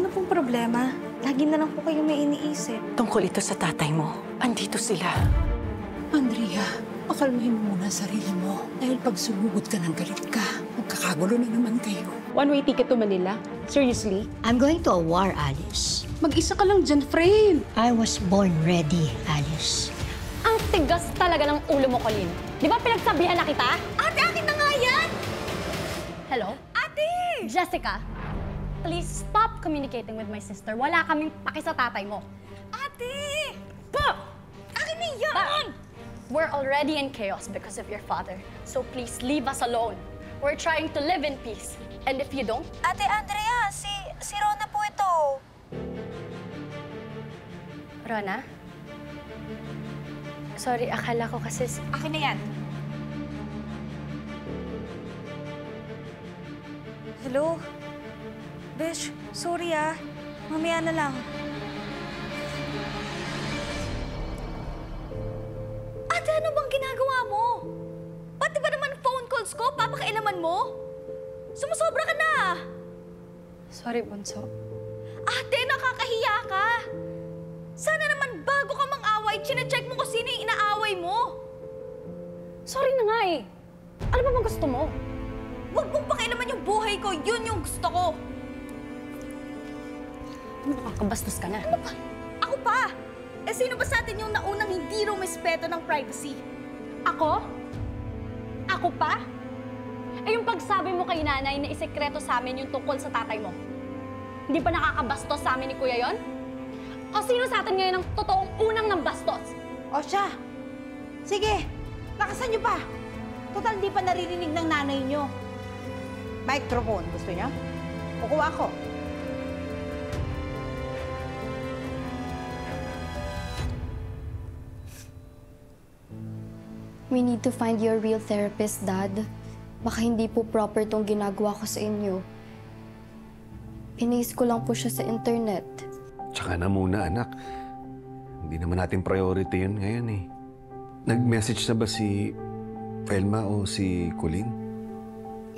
Ano pong problema? Lagi na lang po kayo may iniisip. Tungkol ito sa tatay mo. Andito sila. Andrea, pakalmahin mo muna ang sarili mo. Dahil pag sumugod ka ng galit ka, magkakagulo na naman kayo. One-way ticket to Manila? Seriously? I'm going to a war, Alice. Mag-isa ka lang dyan, friend. I was born ready, Alice. Ang tigas talaga ng ulo mo, Colleen. Di ba pinagsabihan na kita? Ate, akin na nga yan! Hello? Ate! Jessica, please stop communicating with my sister. Wala kaming paki sa tatay mo. Ate! Pa! Akin na yan! We're already in chaos because of your father. So please leave us alone. We're trying to live in peace. And if you don't... Ate Andrea, si Rona po ito. Rona? Sorry, akala ko kasi... Akin na yan. Hello? Besh, sorry ah. Mamaya na lang. Ate, ano bang ginagawa mo? Pati ba naman phone calls ko? Papakailaman mo? Sumusobra ka na! Sorry, Bunso. Ate, nakakahiya ka! Sana naman bago ka mang-away, chine-check mo kung sino yung inaaway mo. Sorry na nga eh. Ano ba bang gusto mo? Huwag mong pakialaman yung buhay ko. Yun yung gusto ko. Nakakabastos ka na. Ano ba? Ako pa! Eh, sino ba sa atin yung naunang hindi rumispeto ng privacy? Ako? Ako pa? Eh yung pagsabi mo kay nanay na isekreto sa amin yung tungkol sa tatay mo. Hindi ba nakakabastos sa amin ni Kuya yon? O sino sa atin ngayon ang totoong unang ng bastos? O siya. Sige, lakasan niyo pa. Total, di pa naririnig ng nanay niyo. Microphone, gusto niyo? Kukuha ko. We need to find your real therapist, Dad. Baka hindi po proper tong ginagawa ko sa inyo. Inaise ko lang po siya sa internet. Tsaka na muna, anak. Hindi naman natin priority yun ngayon eh. Nag-message na ba si Felma o si Colleen?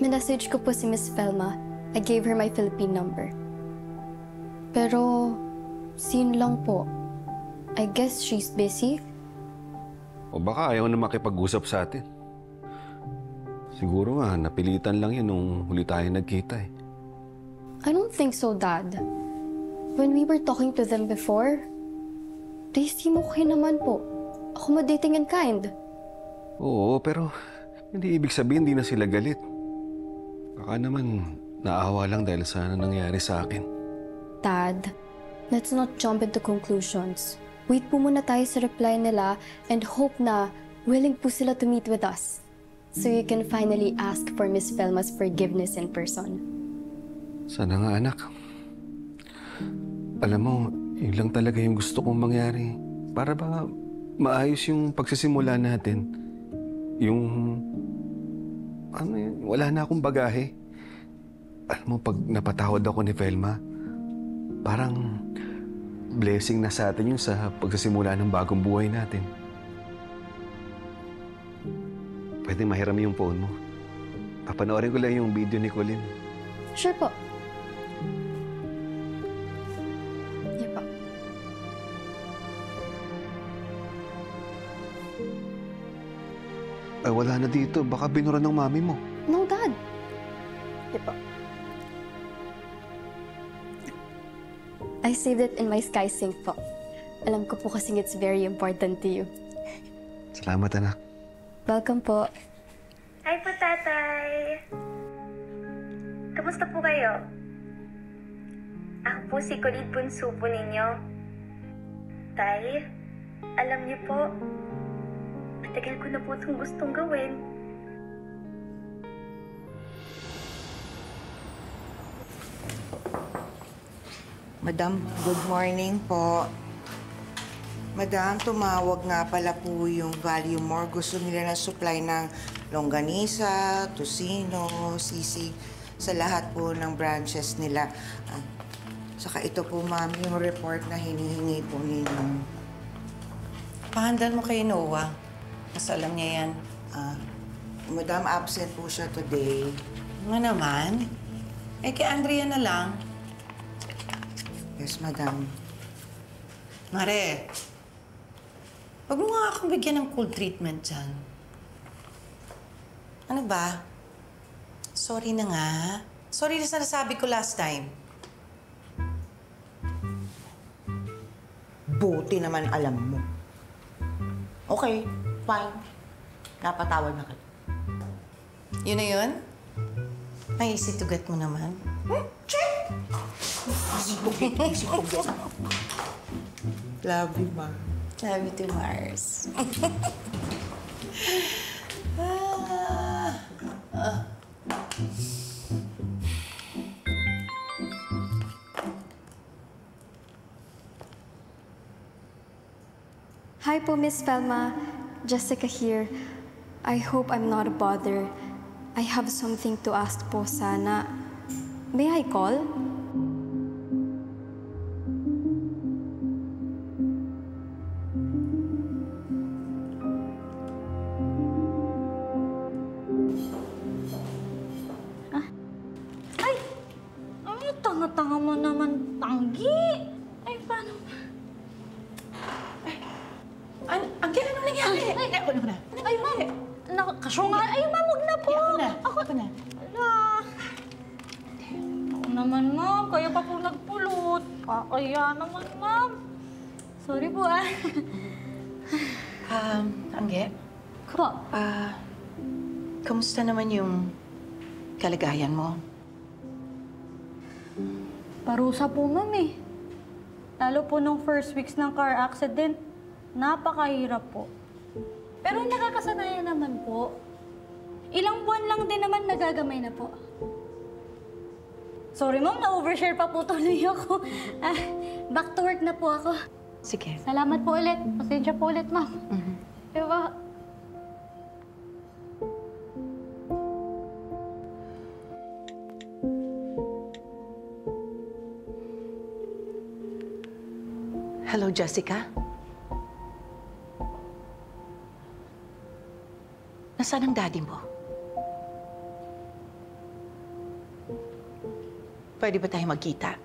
Minessage ko po si Miss Felma. I gave her my Philippine number. Pero, seen lang po. I guess she's busy. O baka ayaw na makipag-usap sa atin. Siguro nga, napilitan lang yun nung huli tayo nagkita eh. I don't think so, Dad. When we were talking to them before, they seem okay naman po. Accommodating and kind. Oo, pero hindi ibig sabihin hindi na sila galit. Baka naman naawa lang dahil sa nangyari sa akin. Dad, let's not jump into conclusions. Wait po muna tayo sa reply nila and hope na willing po sila to meet with us. So you can finally ask for Miss Felma's forgiveness in person. Sana nga, anak. Alam mo, yun lang talaga yung gusto kong mangyari. Para ba maayos yung pagsisimula natin. Yung... ano yun, wala na akong bagahe. Alam mo, pag napatawad ako ni Felma, parang blessing na sa atin yung sa pagsisimula ng bagong buhay natin. Pwede mahiram yung phone mo. Papanoorin ko lang yung video ni Colleen. Sure po. Here po. Ay, wala na dito. Baka binura ng mami mo. No, Dad. Here po. I saved it in my SkySync po. Alam ko po kasing it's very important to you. Salamat, anak. Welcome po. Hi po, Tatay. Kamusta po kayo? Ako po si Colleen Bunso po ninyo. Tay, alam niyo po, matagal ko na po itong gustong gawin. Madam, good morning po. Madam, tumawag nga pala po yung Value More. Gusto nila na supply ng longganisa, tocino, sisig sa lahat po ng branches nila. Saka ito po, ma'am, yung report na hinihingi po ninyo. Pahandal mo kay Noah. Mas alam niya yan. Madam, absent po siya today. Ano naman? Eh, kay Andrea na lang. Yes, madam. Mare, wag mo nga akong bigyan ng cool treatment dyan. Ano ba? Sorry na nga. Sorry na sa nasabi ko last time. Buti naman alam mo. Okay, fine. Napatawad na kita. Yun na yun? May easy to get mo naman. Check! Easy to get, easy to get. Love you, ma. Love you too, Mars. Hi po, Miss Velma. Jessica here. I hope I'm not a bother. I have something to ask po sana. May I call? Ay! Ay, tanga-tanga mo naman, Tanggi! Ay, paano? Ang ano nangyari? Ay, ay, ma'am! Nakasungan! Ay, ma'am, huwag na po! Ako na. Ala! Ako naman, ma'am. Kaya pa po nagpulot. Kaya naman, ma'am. Sorry po, ah. Angge? Po. Kamusta naman yung kalagayan mo? Parusa po, ma'am eh. Lalo po nung first weeks ng car accident, napakahirap po. Pero nakakasanayan naman po. Ilang buwan lang din naman nagagamay na po. Sorry, ma'am, na-overshare pa po tuloy ako. Back to work na po ako. Sige. Salamat po ulit. Pasensya po ulit, ma'am. Diba? Hello, Jessica? Nasaan ang daddy mo? Pwede ba tayo magkita?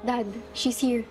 Dad, she's here.